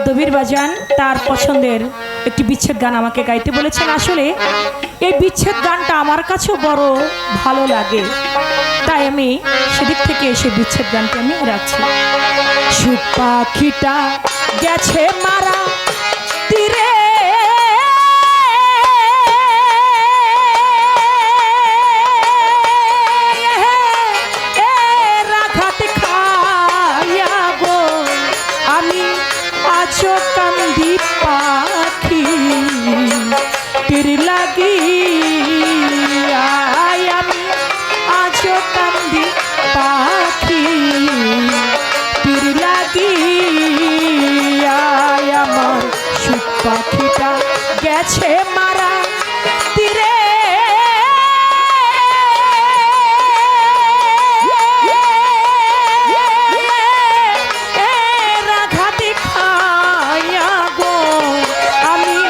দবির বাজান তার পছন্দের একটি বিচ্ছেদ গান আমাকে গাইতে বলেছেন। আসলে এই বিচ্ছেদ গানটা আমার কাছেও বড় ভালো লাগে, তাই আমি সেদিক থেকে সেই বিচ্ছেদ গানটা আমি রাখছি। সুখ পাখিটা গেছে মারা তীরে, পাখিটা গেছে মারা তীরে, রাঘাতে খায়া গো আমি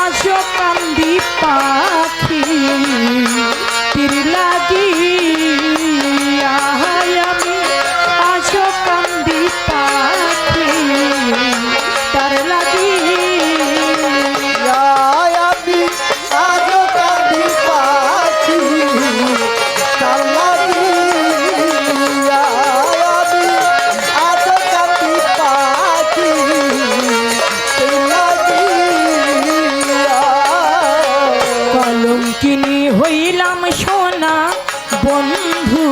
আজও কান্দি পাখি তীর লাগিয়া, আমি আজও কান্দি পাখি তার লাগি। হইলাম সোনা বন্ধু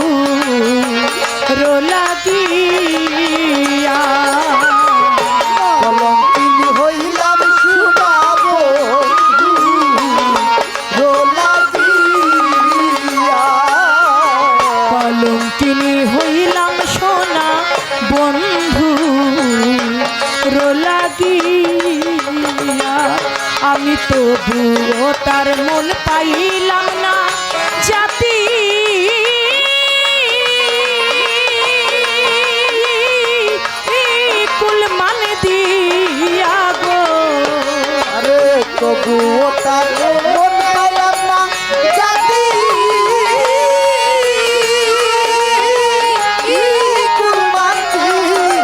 রোলাগিয়া, কলঙ্কিনী হইলাম সোনা বন্ধু রোলাগিয়া, কলঙ্কিনী হইলাম সোনা বন্ধু রোলাগিয়া, আমি তবুও তার মন পাইলাম না জাতি, কুল মানে দিয়া গো, আরে তবুও তার মন পাইলাম না জাতি, কুল মানে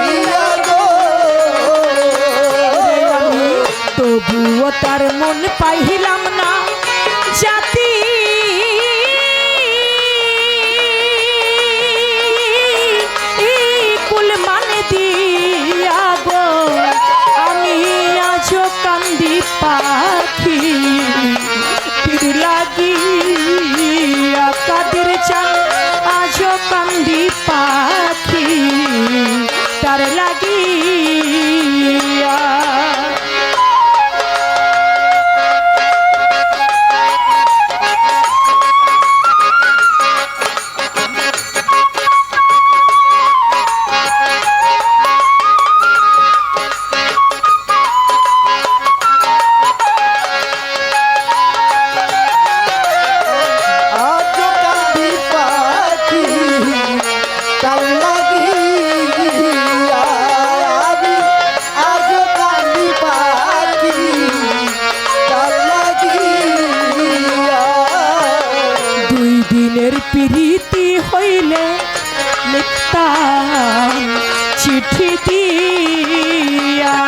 দিয়া গো, তবুও তার মন পাইলাম না জাতি, কুল মানে দিয়া গো, আমি আজও কান্দি পাখি তীর লাগিয়া, কাদের চান আজও কান্দি পাখি তার লাগিয়া। প্রীতি হইলে লিখতাম চিঠি দিয়া,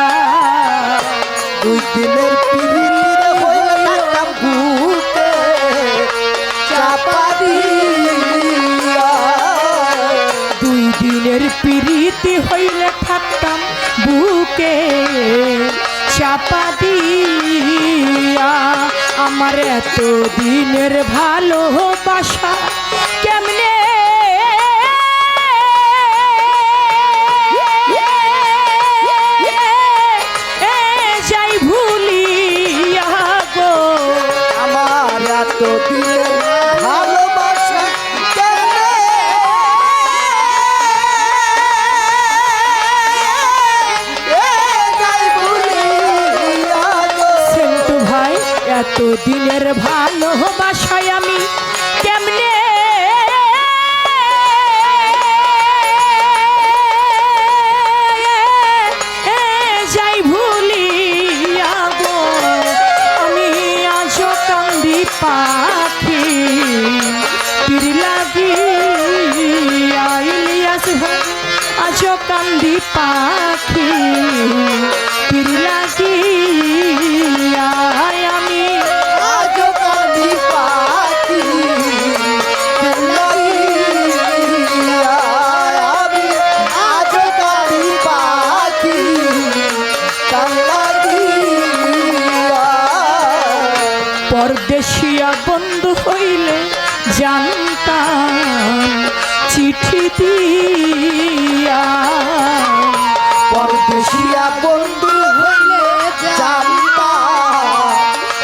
দুই দিনের প্রীতি হইলে লিখতাম বুকে চাপা দিয়া, দুই দিনের প্রীতি হইলে থাকতাম বুকে চাপা দিয়া, আমার এত দিনের ভালোবাসা কেমনে যাই ভুলিয়া গো, আমার এত দিনের ভালোবাসা কেমনে যাই ভুলিয়া গো, সেন্টু ভাই এত দিনের ভালোবাসায় আমি কেমনে যাই ভুলিয়া গো, আমি আজও কান্দি পাখি তীর লাগিয়া, ইলিয়াস ভাই আজও কান্দি পাখি পরদেশিয়া বন্ধু হইলে জানতাম চিঠি দিয়া, পরদেশিয়া বন্ধু হইলে জানতাম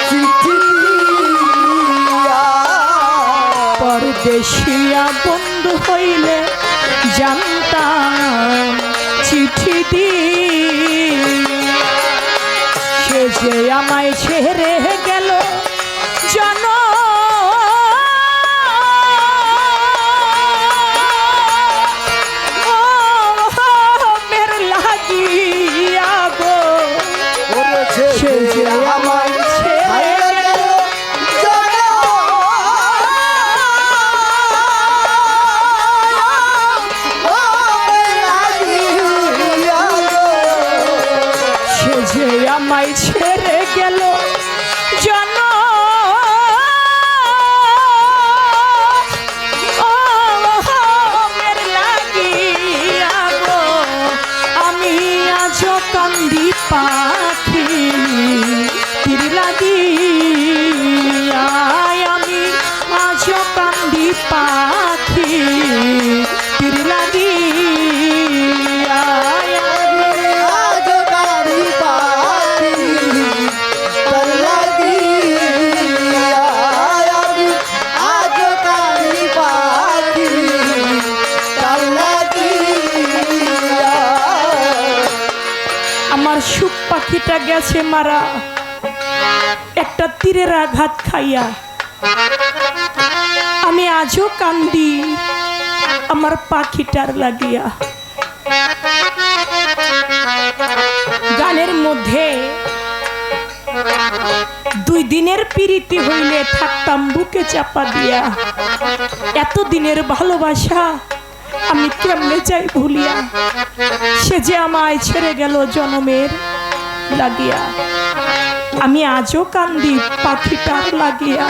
চিঠি দিয়া, পরদেশিয়া বন্ধু হইলে জানতাম চিঠি দিয়া, সে যে আমায় ছেড়ে গেল জন মের লাগিয়া গো, ওরে সে যে আমায় ছেড়ে গেল সে যে আমায় ছেড়ে গেল জন মের লাগিয়া গো, আমি আজ কান্দি পাখি তীর লাগিয়া, আমি আজ কান্দি পাখি তীর লাগিয়া, আজ গাড়ি পাখি তোর লাগিয়া, আমি আজ গাড়ি পাখি তোর লাগিয়া। আমার সুখ পাখিটা গেছে মারা একটা তীরের আঘাত খাইয়া, আমি আজও কান্দি আমার পাখিটার লাগিয়া। গানের মধ্যে 2 দিনের প্রীতি হইলে থাকতাম বুকে চাপা দিয়া, এত দিনের ভালোবাসা আমি কেমনে চাই ভুলিয়া, সে যে আমায় ছেড়ে গেল জনমের লাগিয়া, আমি আজও কান্দি পাখিটার লাগিয়া,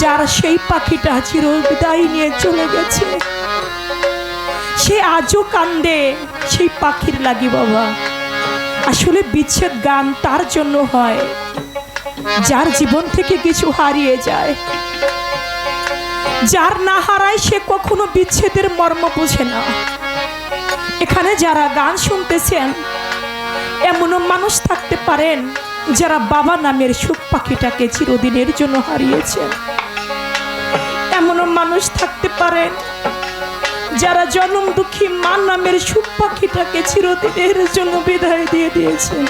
যার সেই পাখিটা চিরবিদায় নিয়ে চলে গেছে, সে আজও কান্দে সেই পাখির লাগি বাবা। আসলে বিচ্ছেদ গান তার জন্য হয় যার জীবন থেকে কিছু হারিয়ে যায়, যার না হারায় সে কখনো বিচ্ছেদের মর্ম বোঝে না। এখানে যারা গান শুনতেছেন এমনও মানুষ থাকতে পারেন যারা বাবা নামের সুখ পাখিটাকে চিরদিনের জন্য হারিয়েছেন, এমনও মানুষ থাকতে পারেন যারা জনম দুঃখী মা নামের সুখ পাখিটাকে চিরদিনের জন্য বিদায় দিয়ে দিয়েছেন,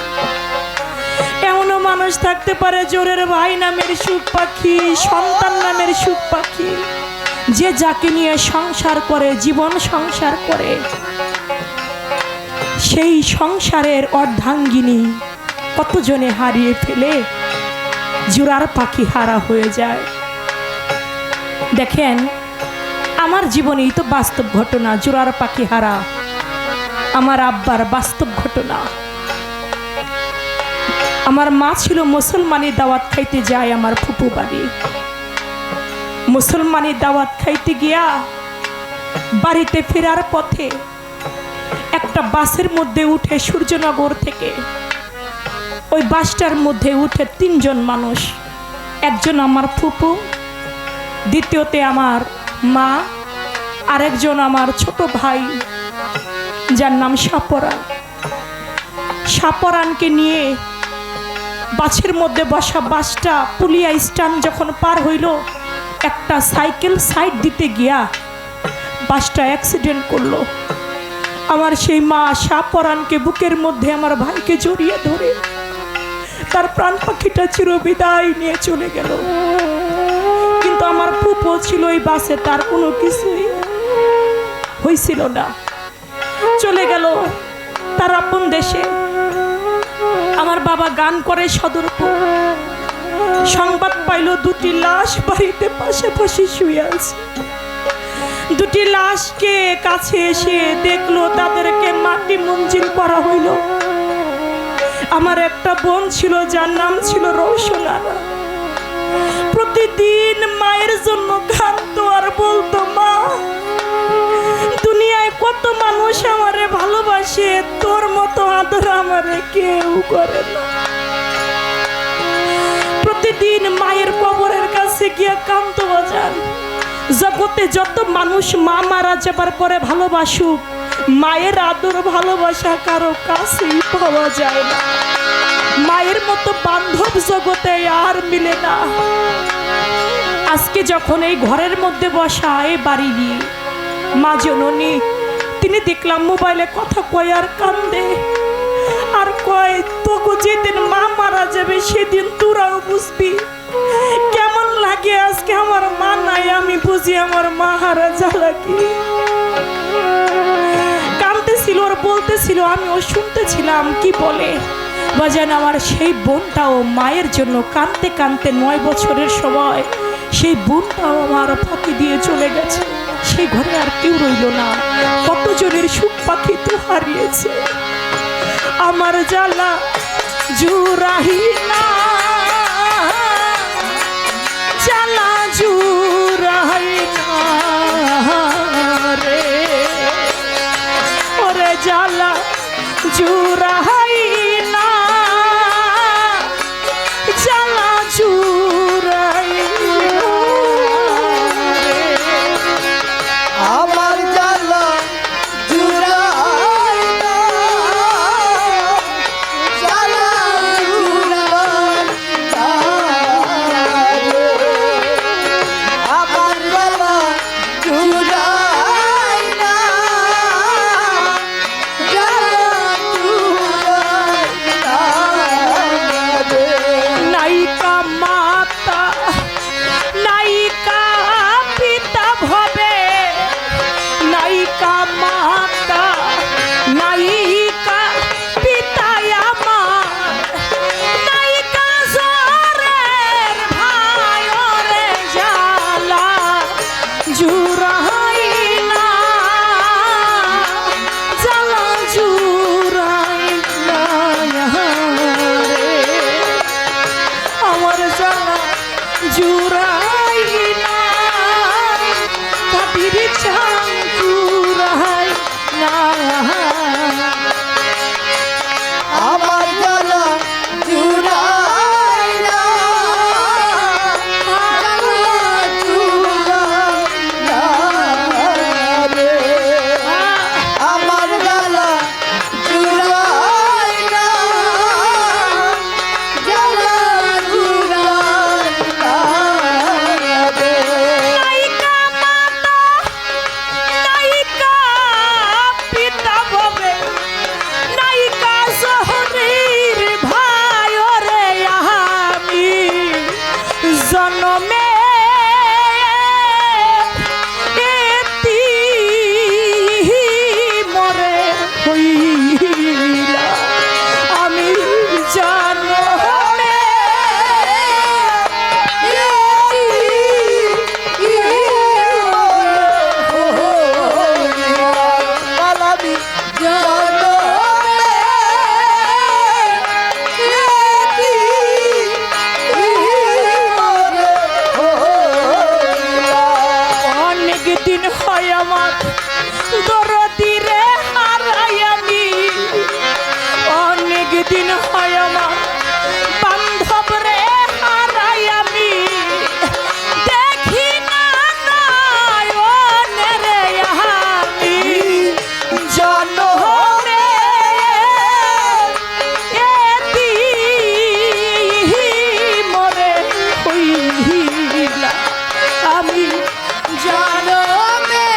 এমনও মানুষ থাকতে পারে জোরের ভাই নামের সুখ পাখি, সন্তান নামের সুখ পাখি, যে যাকে নিয়ে সংসার করে, জীবন সংসার করে, সেই সংসারের অর্ধাঙ্গিনী কতজনে হারিয়ে ফেলে জোড়ার পাখি হারা হয়ে যায়। দেখেন আমার জীবনেই তো বাস্তব ঘটনা, জোড়ার পাখি হারা আমার আব্বার বাস্তব ঘটনা। আমার মা ছিল মুসলমানি দাওয়াত খাইতে যায় আমার ফুপু বাড়ি, মুসলমানি দাওয়াত খাইতে গিয়া বাড়িতে ফেরার পথে একটা বাসের মধ্যে উঠে সূর্যনগর থেকে, ওই বাসটার মধ্যে উঠে 3 জন মানুষ, একজন আমার ফুপু, দ্বিতীয়তে আমার মা, আরেকজন আমার ছোট ভাই যার নাম সাপরান। সাপরানকে নিয়ে বাসের মধ্যে বসা বাসটা পুলিয়া স্ট্যান্ড যখন পার হইল, একটা সাইকেল সাইড দিতে গিয়া বাসটা অ্যাক্সিডেন্ট করলো। আমার সেই মা সাপরানকে বুকের মধ্যে আমার ভাইকে জড়িয়ে ধরে তার প্রাণ পাখিটা চিরবিদায় নিয়ে চলে গেল। কিন্তু আমার ফুপো ছিল ওই বাসে, তার কোনো কিছুই হয়েছিল না, চলে গেল তার আপন দেশে। আমার বাবা গান করে সদরপুর, সংবাদ পাইল 2টি লাশ বাড়িতে পাশাপাশি শুয়ে আছে। 2টি লাশকে কাছে এসে দেখলো, তাদেরকে মাটি মঞ্জিল করা হইল। আমার একটা বোন ছিল যার নাম ছিল রৌশনারা, প্রতিদিন মায়ের জন্য কাঁদতো আর বলতো, মা দুনিয়ায় কত মানুষ আমারে ভালোবাসে, তোর মতো আদর আমারে কেউ করে না। প্রতিদিন মায়ের কবরের কাছে গিয়ে কান্ত বাজান। জগতে যত মানুষ মা মারা যাবার পরে ভালোবাসুক, মায়ের আদর ভালোবাসা কারো কাছেই পাওয়া যায় না। মায়ের মতো বান্ধব জগতে আর মিলে না। আজকে যখন এই ঘরের মধ্যে বসা এই বাড়ি নিয়ে মা জননী, তিনি দেখলাম মোবাইলে কথা কয় আর কান্দে আর কয়, তোকে যেদিন মা মারা যাবে সেদিন তোরাও বুঝবি কেমন লাগে। আজকে আমার মা নাই, আমি বুঝি আমার মা হারা জ্বালা কি। কাঁদতেছিল আর বলতেছিল, আমিও শুনতেছিলাম কি বলে। বাজান আমার সেই বোনটাও মায়ের জন্য কাঁদতে কাঁদতে 9 বছরের সময় সেই বোনটাও আমার ফাঁকি দিয়ে চলে গেছে। সেই ঘরে আর কেউ রইল না। কতজনের সুখ পাখি তো হারিয়েছে। আমার জ্বালা জুরাহি না, জ্বালা জুরাহি না রে, ওরে জ্বালা জুরাহি না, জ্বালা জুরাহি না রে। আমার জ্বালা জুড়াই না, জ্বালা জুড়াই না রে। আমার জ্বালা জুড়াই না, জ্বালা জুড়াই না রে। নায়িকা মাতা নায়িকা পিতা ভবে, নায়িকা মাতা নায়িকা পিতা আমার, নায়িকা জরের ভাই ওরে জ্বালা জুড়াই না, জ্বালা জুড়াই না রে। আমার জ্বালা জুড়াই না, কাটির চাল জুড়াই না। আমার জ্বালা জুড়াই না, জ্বালা জুড়াই না রে। আমার জ্বালা জুড়াই না, জ্বালা জুড়াই না রে। নায়িকা মাতা নায়িকা পিতা ভবে, নায়িকা জহরের ভাই ওরে আমি জনমে মরে হইলা, আমি জনমে পালাবি জনমে অনেক দিন হয় আমার দরদিরে হারাই আমি, অনেক দিন হয় আমার বান্ধব রে হারাই আমি, দেখি না নয়নে রে আমি জনমে এতি মরে হইলা, আমি জনমে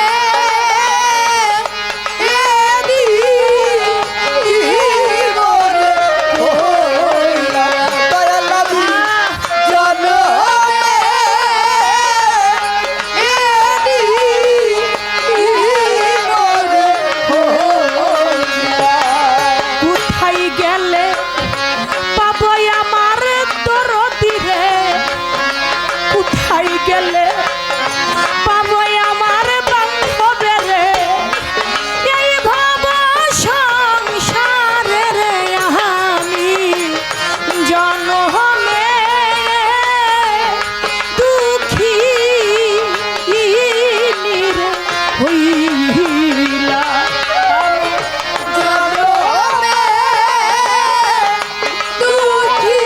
কোথায় গেলে পাবো আমার দরদিরে, কোথায় গেলে পাবো আমার বান্ধবের, এই ভাব সংসারে রে আমি জনমে দুঃখী রে হইলা, জনমে দুঃখী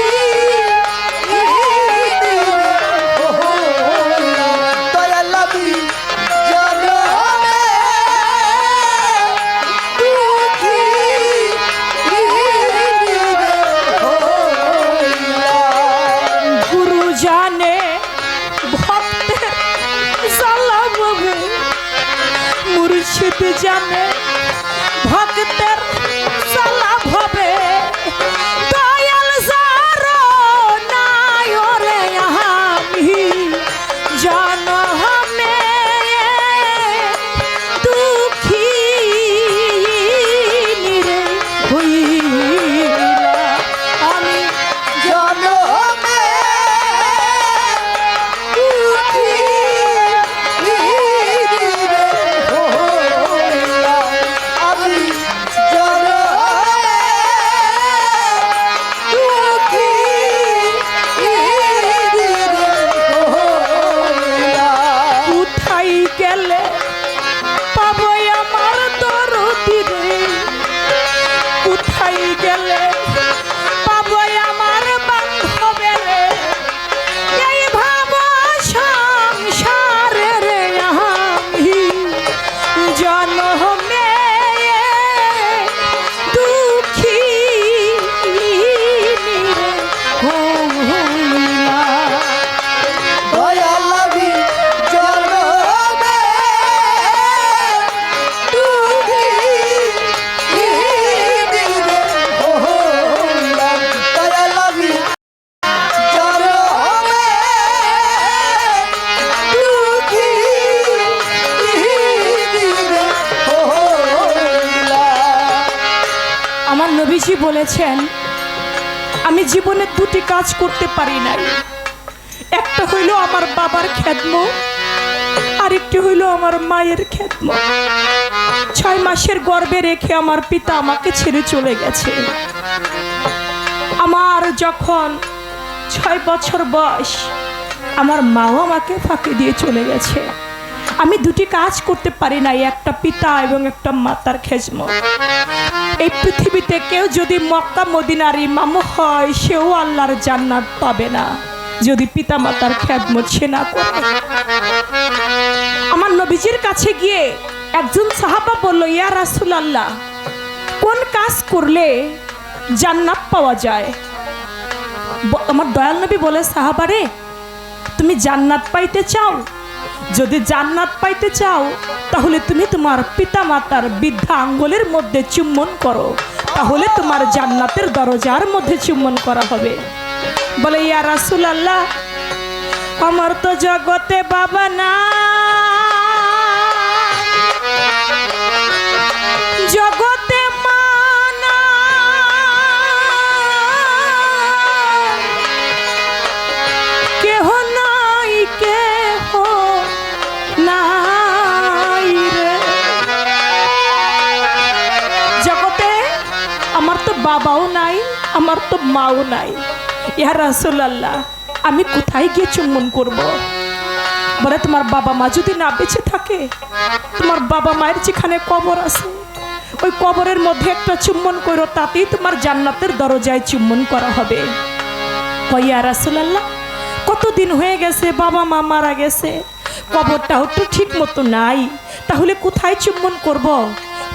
জানে ভক্তের জ্বালা ভবে, মুর্শিদ জানে ভক্তের জ্বালা ভবে, দয়াল যার নাই ওরে আমি জানো আমি দুঃখী রে হইলাম আমি জনমে দুঃখী রে হইলাম আমি, জনমে দুঃখী রে হইলাম। কোথায় গেলে পাবো আমার দরদি রে, কোথায় গেলে পাবো আমার বান্ধবে রে, এই ভাব সংসারে রে আমি জনমে দুঃখী হইলাম। দয়াল আমি জনমে দুঃখী রে হইলাম। দয়াল আমি জনমে দুঃখী রে হইলাম। আমার নবীজি বলেছেন আমি জীবনে দুটি কাজ করতে পারি নাই, একটা হইল আমার বাবার খেদমত, আরেকটি হইল আমার মায়ের খেদমত। 6 মাসের গর্ভে রেখে আমার পিতা আমাকে ছেড়ে চলে গেছে। আমার যখন 6 বছর বয়স আমার মাও আমাকে ফাঁকি দিয়ে চলে গেছে। আমি দুটি কাজ করতে পারি নাই, একটা পিতা এবং একটা মাতার খেদমত। এই পৃথিবীতে কেউ যদি মক্কা মদিনার ইমাম হয় সেও আল্লাহর জান্নাত পাবে না যদি পিতা মাতার খেদমত সে না করে। আমার নবীজির কাছে গিয়ে একজন সাহাবা বলল, ইয়া রাসূলুল্লাহ, কোন কাজ করলে জান্নাত পাওয়া যায়? আমার দয়াল নবী বলে, সাহাবারে তুমি জান্নাত পাইতে চাও? যদি জান্নাত পাইতে চাও তাহলে তুমি তোমার পিতা মাতার বৃদ্ধা আঙ্গুলের মধ্যে চুম্বন করো, তাহলে তোমার জান্নাতের দরজার মধ্যে চুম্বন করা হবে। বলে, ইয়া রাসূলুল্লাহ, আমার তো জগতে বাবা না, জগতে মা না, কেহ নাই কেহ নাই রে। জগতে আমার তো বাবাও নাই, আমার তো মাও নাই। ইয়া রাসূলুল্লাহ, আমি কোথায় গিয়ে চুম্বন করব? বলে, তোমার বাবা মা যদি না বেঁচে থাকে, তোমার বাবা মায়ের যেখানে কবর আছে ওই কবরের মধ্যে একটা চুম্বন করো, তাতেই তোমার জান্নাতের দরজায় চুম্বন করা হবে। ইয়া রাসূলুল্লাহ, কতদিন হয়ে গেছে বাবা মা মারা গেছে, কবরটাও তো ঠিক মতো নাই, তাহলে কোথায় চুম্বন করব?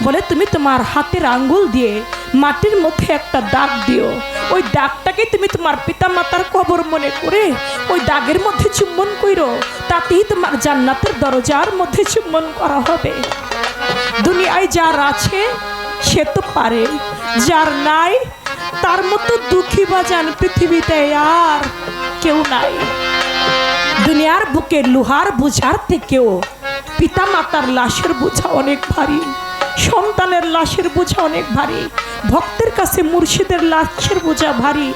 বলে, তুমি তোমার হাতের আঙ্গুল দিয়ে মাটির মধ্যে একটা দাগ দিও, ওই দাগটাকে তুমি তোমার পিতা মাতার কবর মনে করে ওই দাগের মধ্যে চুম্বন করো, তাতেই তোমার জান্নাতের দরজার মধ্যে চুম্বন করা হবে। দুনিয়ায় যার আছে সে তো পারে, যার নাই তার মতো দুঃখী বাজান পৃথিবীতে আর কেউ নাই। দুনিয়ার বুকে লোহার বোঝার থেকেও পিতা মাতার লাশের বোঝা অনেক ভারী, সন্তানের লাশের বোঝা অনেক ভারী, ভক্তের কাছে মুর্শিদের লাশের বোঝা ভারী,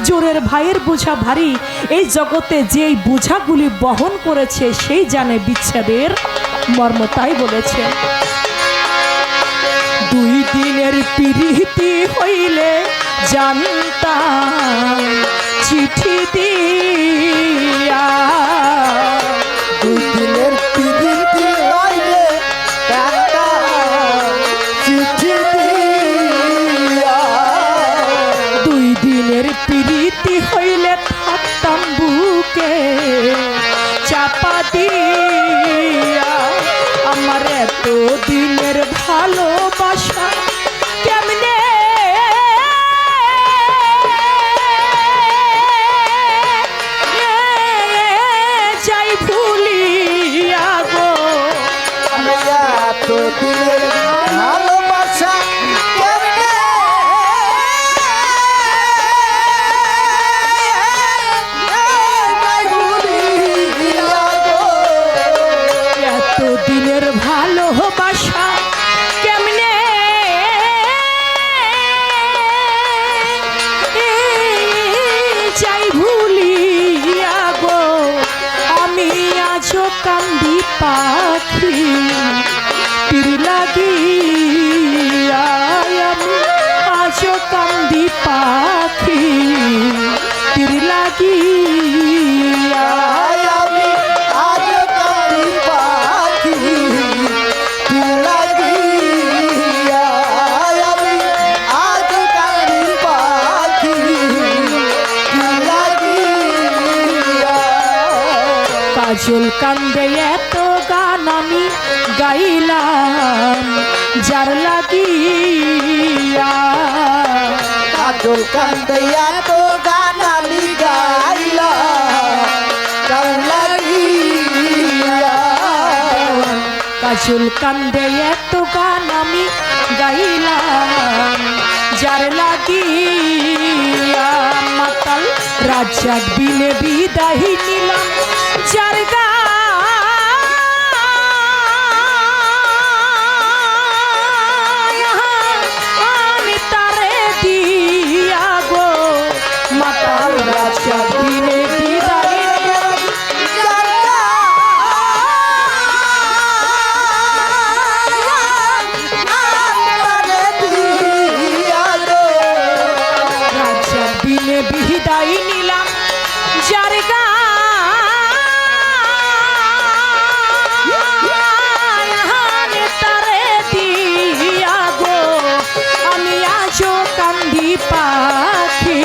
জোরের ভাইয়ের বোঝা ভারী। এই জগতে যেই বোঝাগুলি বহন করেছে সেই জানে বিচ্ছেদের মর্ম। তাই বলেছে, 2 দিনের প্রীতি হইলে জানতাম চিঠি দিয়া, 2 দিনের প্রীতি হইলে জানতাম চিঠি দিয়া, 2 দিনের প্রীতি হইলে থাকতাম বুকে চাপা দিয়া। আমার এত দিনের ভালোবাসা কেমনে কাজল কান্দে এত গান আমি গাইলাম যার লাগিয়া। কাজল কান্দাইয়া তো গান আমি গাইলাম যার লাগিয়া। কাজল কান্দে এত গান আমি গাইলাম যার লাগিয়া। মাতাল রাজ্জাক বিনে বিদায় নিলাম যার গায়া। আমি তারে দিয়া গো মাতাল রাজ্জাক বিনে বিদায় নিলাম যার রাজ্জাক বিনে বিদায় নিলাম যার গায়ে তারে দিয়া গো। আমি আজো কান্দি পাখি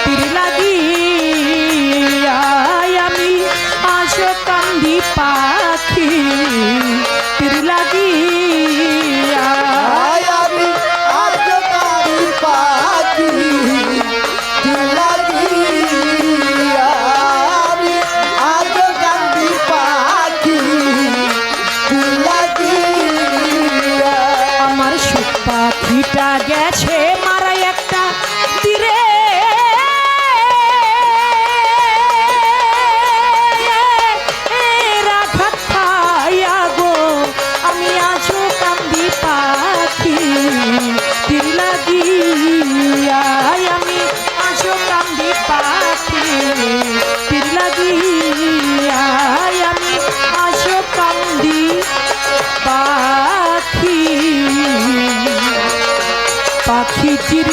তীর লাগিয়া। আমি আজো কান্দি পাখি তীর লাগিয়া। আমি আজ কারি পাখি লাগিয়া। আমি আজ কারি পাখি লাগিয়া। আমার সুখ পাখিটা গেছে মারা একটা তীরে। রাখাত খাইয়া গো আমি আজও কান্দি পাখি তীর লাগিয়া। আমি আজও কান্দি পাখি তীর লাগিয়া। আমি আজও কান্দি পাখি পাখি তীর